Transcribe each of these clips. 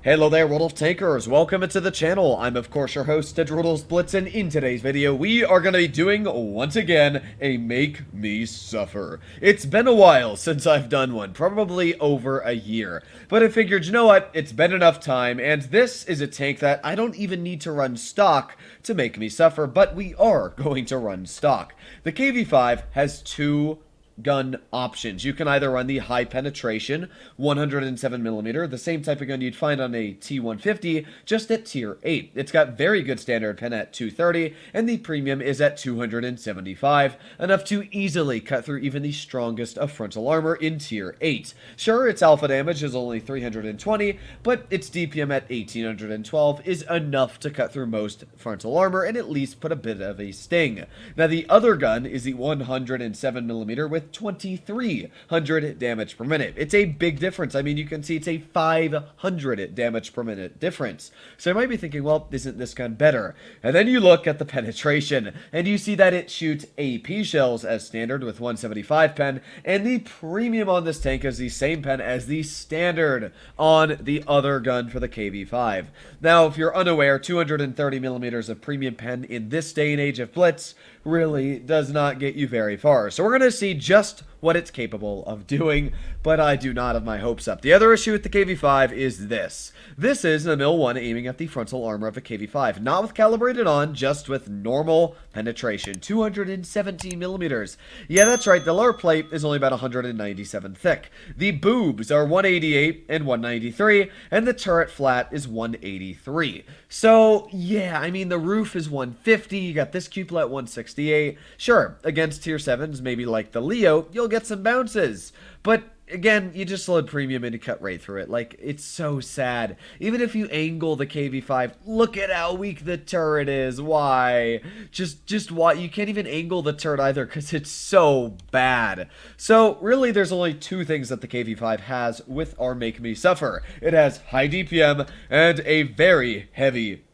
Hello there, World of Tankers. Welcome into the channel. I'm, of course, your host, Droodles Blitz, and in today's video, we are going to be doing, once again, a Make Me Suffer. It's been a while since I've done one, probably over a year. But I figured, you know what, it's been enough time, and this is a tank that I don't even need to run stock to make me suffer, but we are going to run stock. The KV-5 has two gun options. You can either run the high penetration 107mm, the same type of gun you'd find on a T150, just at tier 8. It's got very good standard pen at 230, and the premium is at 275, enough to easily cut through even the strongest of frontal armor in tier 8. Sure, its alpha damage is only 320, but its DPM at 1812 is enough to cut through most frontal armor and at least put a bit of a sting. Now the other gun is the 107mm with 2300 damage per minute. It's a big difference. I mean, you can see it's a 500 damage per minute difference. So you might be thinking, well, isn't this gun better? And then you look at the penetration, and you see that it shoots AP shells as standard with 175 pen, and the premium on this tank is the same pen as the standard on the other gun for the KV-5. Now, if you're unaware, 230mm of premium pen in this day and age of Blitz really does not get you very far. So we're going to see just what it's capable of doing, but I do not have my hopes up. The other issue with the KV-5 is this. This is a Mil 1 aiming at the frontal armor of a KV-5, not with calibrated on, just with normal penetration, 217mm. Yeah, that's right, the lower plate is only about 197 thick. The boobs are 188 and 193, and the turret flat is 183. So, yeah, I mean, the roof is 150, you got this cupola at 168. Sure, against tier 7s, maybe like the Leo, you'll get some bounces, but again, you just load premium and you cut right through it. Like, it's so sad. Even if you angle the KV-5, look at how weak the turret is. Why? Just why? You can't even angle the turret either because it's so bad. So, really, there's only two things that the KV-5 has with our Make Me Suffer. It has high DPM and a very heavy,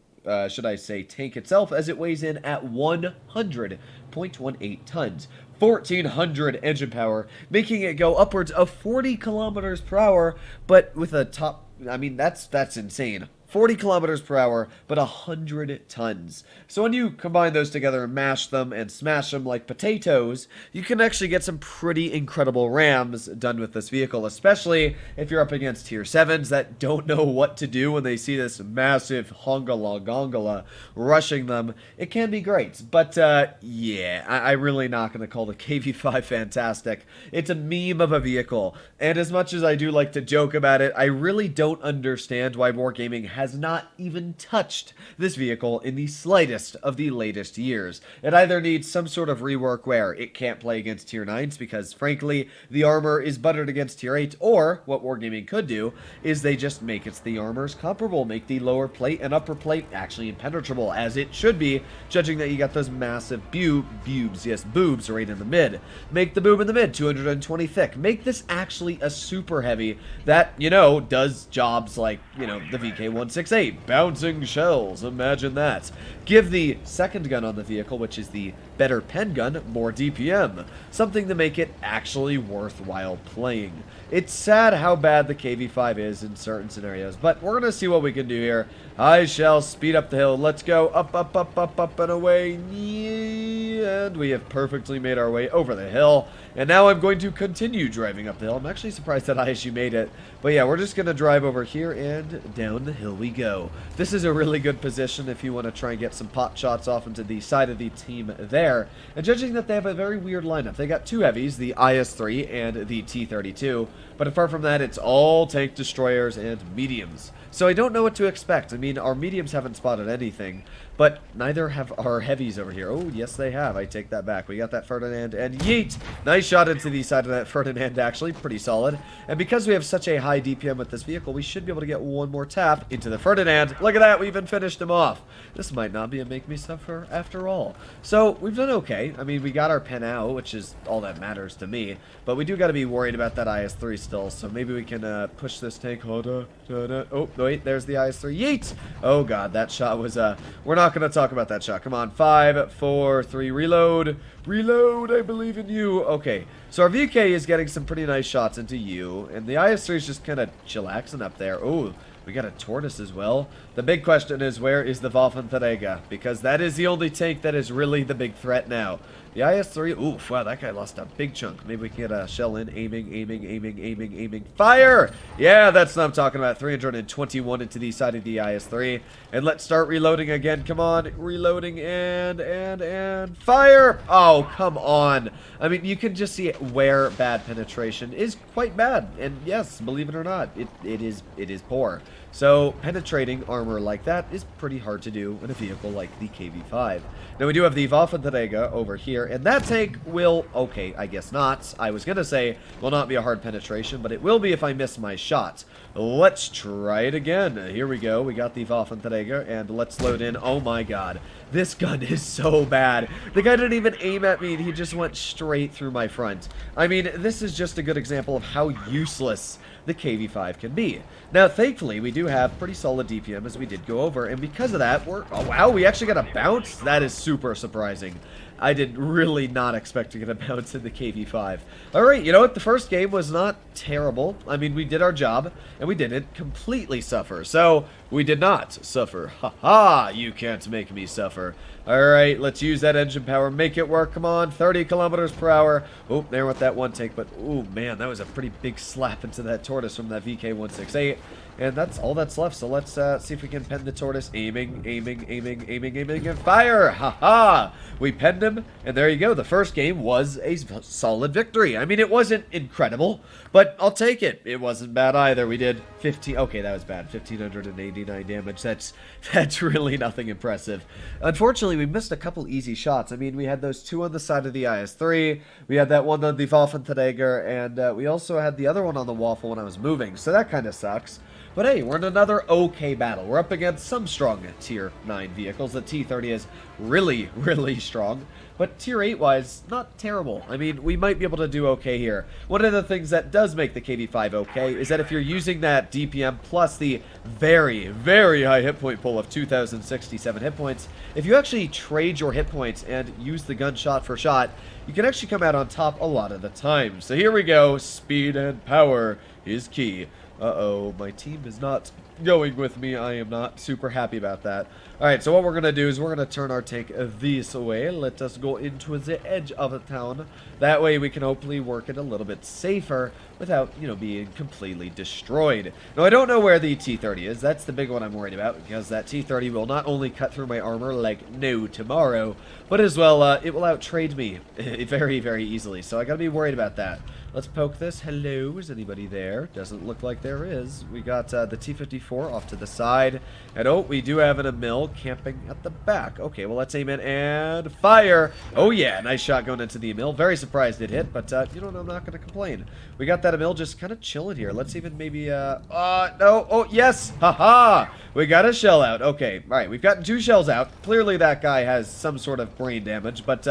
should I say, tank itself, as it weighs in at 100.18 tons. 1400 engine power, making it go upwards of 40 kilometers per hour, but with a top, I mean, that's insane. 40 kilometers per hour, but 100 tons. So when you combine those together and mash them and smash them like potatoes, you can actually get some pretty incredible rams done with this vehicle, especially if you're up against tier 7s that don't know what to do when they see this massive hongala gongala rushing them. It can be great, but yeah, I'm really not going to call the KV-5 fantastic. It's a meme of a vehicle, and as much as I do like to joke about it, I really don't understand why Wargaming has not even touched this vehicle in the slightest of the latest years. It either needs some sort of rework where it can't play against tier 9s because, frankly, the armor is buttered against tier 8, or what Wargaming could do is they just make the armors comparable, make the lower plate and upper plate actually impenetrable, as it should be, judging that you got those massive boobs right in the mid. Make the boob in the mid 220 thick. Make this actually a super heavy that, you know, does jobs like, you know, the VK-168, bouncing shells, imagine that. Give the second gun on the vehicle, which is the better pen gun, more DPM, something to make it actually worthwhile playing. It's sad how bad the KV-5 is in certain scenarios, but we're going to see what we can do here. I shall speed up the hill. Let's go up, up, up, up, up, and away. And we have perfectly made our way over the hill. And now I'm going to continue driving up the hill. I'm actually surprised that ISU made it. But yeah, we're just going to drive over here and down the hill we go. This is a really good position if you want to try and get some pot shots off into the side of the team there. And judging that they have a very weird lineup. They got two heavies, the IS-3 and the T-32. But apart from that, it's all tank destroyers and mediums. So I don't know what to expect. I mean, our mediums haven't spotted anything, but neither have our heavies over here. Oh, yes, they have. I take that back. We got that Ferdinand, and yeet! Nice shot into the side of that Ferdinand, actually. Pretty solid. And because we have such a high DPM with this vehicle, we should be able to get one more tap into the Ferdinand. Look at that. We even finished him off. This might not be a Make Me Suffer after all. So, we've done okay. I mean, we got our pen out, which is all that matters to me. But we do got to be worried about that IS-3 still, so maybe we can push this tank. Oh, wait, there's the IS-3. Yeet! Oh, God, that shot was, we're not going to talk about that shot. Come on, 5, 4, 3, reload. Reload, I believe in you. Okay, so our VK is getting some pretty nice shots into you, and the IS-3 is just kind of chillaxing up there. Oh, We got a Tortoise as well. The big question is, where is the Waffenträger? Because that is the only tank that is really the big threat now. The IS-3, oof, wow, that guy lost a big chunk. Maybe we can get a shell in. Aiming. Fire! Yeah, that's what I'm talking about. 321 into the side of the IS-3. And let's start reloading again. Come on, reloading and fire! Oh, come on. I mean, you can just see where bad penetration is quite bad. And yes, believe it or not, it is poor. So penetrating armor like that is pretty hard to do in a vehicle like the KV-5. Now we do have the Waffenträger over here, and that tank will, okay, I guess not. I was gonna say will not be a hard penetration, but it will be if I miss my shot. Let's try it again. Here we go. We got the Waffenträger, and let's load in. Oh my god. This gun is so bad. The guy didn't even aim at me, and he just went straight through my front. I mean, this is just a good example of how useless the KV-5 can be. Now, thankfully, we do have pretty solid DPM, as we did go over, and because of that, oh wow, we actually got a bounce? That is super surprising. I did really not expect to get a bounce in the KV-5. Alright, you know what? The first game was not terrible. I mean, we did our job, and we didn't completely suffer. So, we did not suffer. Ha-ha! You can't make me suffer. Alright, let's use that engine power. Make it work. Come on. 30 kilometers per hour. Oh, there with that one tank. But, oh, man, that was a pretty big slap into that Tortoise from that VK-168. And that's all that's left. So let's see if we can pen the Tortoise. Aiming, and fire! Ha-ha! We penned him, and there you go. The first game was a solid victory. I mean, it wasn't incredible, but I'll take it. It wasn't bad either. We did 15... Okay, that was bad. 1,589 damage. That's really nothing impressive. Unfortunately, we missed a couple easy shots. I mean, we had those two on the side of the IS-3. We had that one on the Waffenträger, and we also had the other one on the Waffle when I was moving, so that kind of sucks. But hey, we're in another okay battle. We're up against some strong Tier 9 vehicles. The T-30 is really, really strong. But Tier 8-wise, not terrible. I mean, we might be able to do okay here. One of the things that does make the KV-5 okay is that if you're using that DPM plus the very, very high hit point pool of 2,067 hit points, if you actually trade your hit points and use the gun shot for shot, you can actually come out on top a lot of the time. So here we go. Speed and power is key. Uh-oh, my team is not going with me. I am not super happy about that. Alright, so what we're going to do is we're going to turn our tank this way. Let us go into the edge of the town. That way we can hopefully work it a little bit safer without, you know, being completely destroyed. Now, I don't know where the T-30 is. That's the big one I'm worried about, because that T-30 will not only cut through my armor like no tomorrow, but as well, it will out-trade me very, very easily. So I got to be worried about that. Let's poke this. Hello, is anybody there? Doesn't look like there is. We got the T-54 off to the side. And oh, we do have an Emil camping at the back. Okay, well, let's aim in and fire. Oh, yeah, nice shot going into the Emil. Very surprised it hit, but, you know what, I'm not going to complain. We got that Emil just kind of chilling here. Let's even maybe, no. Oh, yes. Haha. We got a shell out. Okay, all right, we've gotten 2 shells out. Clearly that guy has some sort of brain damage, but,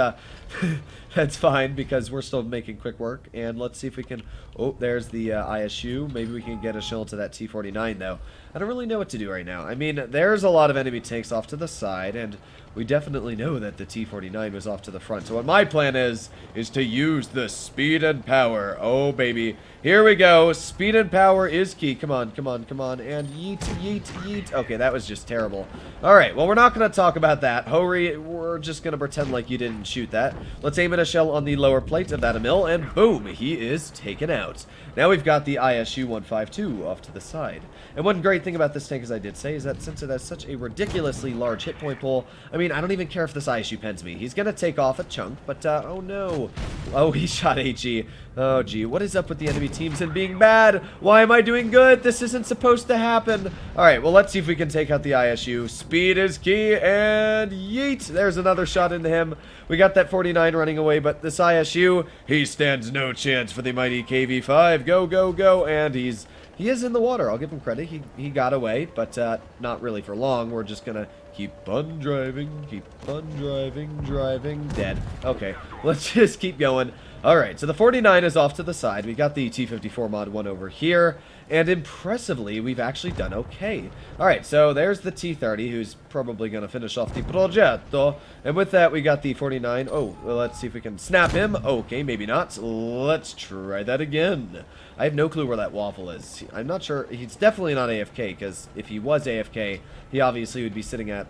that's fine because we're still making quick work. And let's see if we can... Oh, there's the ISU. Maybe we can get a shell to that T-49, though. I don't really know what to do right now. I mean, there's a lot of enemy tanks off to the side, and we definitely know that the T-49 was off to the front. So what my plan is to use the speed and power. Oh, baby. Here we go. Speed and power is key. Come on. And yeet. Okay, that was just terrible. All right, well, we're not going to talk about that. Hori, we're just going to pretend like you didn't shoot that. Let's aim at a shell on the lower plate of that Emil, and boom, he is taken out. Now we've got the ISU 152 off to the side. And one great thing about this tank, as I did say, is that since it has such a ridiculously large hit point pool, I mean, I don't even care if this ISU pens me. He's going to take off a chunk, but, oh no. Oh, he shot HE. Oh, gee, what is up with the enemy teams and being bad? Why am I doing good? This isn't supposed to happen. All right, well, let's see if we can take out the ISU. Speed is key, and yeet. There's another shot into him. We got that 49 running away, but this ISU, he stands no chance for the mighty KV-5. Go, and he is in the water. I'll give him credit. He got away, but not really for long. We're just going to keep on driving, dead. Okay, let's just keep going. Alright, so the 49 is off to the side. We got the T-54 Mod 1 over here, and impressively, we've actually done okay. Alright, so there's the T-30, who's probably going to finish off the progetto. And with that, we got the 49. Oh, well, let's see if we can snap him. Okay, maybe not. Let's try that again. I have no clue where that waffle is. I'm not sure. He's definitely not AFK, because if he was AFK, he obviously would be sitting at,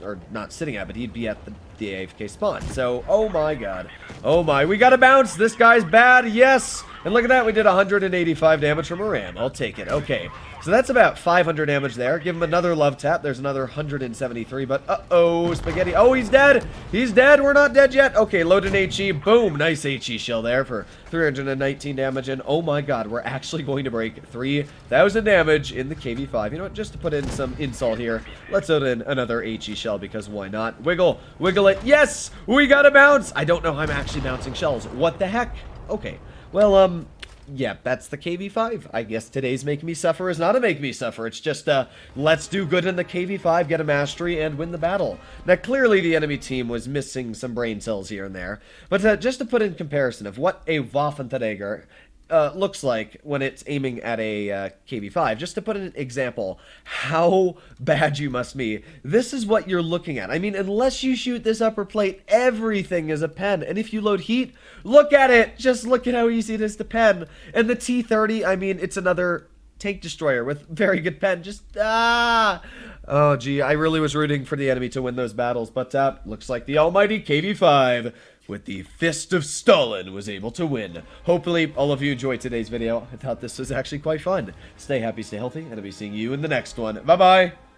or not sitting at, but he'd be at the AFK spawn. So, oh my god. Oh my, we got to bounce. This guy's bad. Yes. And look at that. We did 185 damage from a ram. I'll take it. Okay. So that's about 500 damage there. Give him another love tap. There's another 173, but uh-oh, spaghetti. Oh, he's dead. He's dead. We're not dead yet. Okay, load an HE. Boom. Nice HE shell there for 319 damage. And oh my god, we're actually going to break 3,000 damage in the KV5. You know what? Just to put in some insult here, let's load in another HE shell because why not? Wiggle. Wiggle it. Yes! We got to bounce. I don't know how I'm actually bouncing shells. What the heck? Okay. Well, yeah, that's the KV5. I guess today's Make Me Suffer is not a Make Me Suffer. It's just, let's do good in the KV5, get a mastery, and win the battle. Now, clearly the enemy team was missing some brain cells here and there. But just to put in comparison of what a Waffenträger looks like when it's aiming at a KV5, just to put an example how bad you must be, this is what you're looking at. I mean, unless you shoot this upper plate, everything is a pen. And if you load heat, look at it. Just look at how easy it is to pen. And the T-30, I mean, it's another tank destroyer with very good pen. Just, oh, gee, I really was rooting for the enemy to win those battles. But looks like the almighty KV5 with the Fist of Stalin was able to win. Hopefully, all of you enjoyed today's video. I thought this was actually quite fun. Stay happy, stay healthy, and I'll be seeing you in the next one. Bye-bye!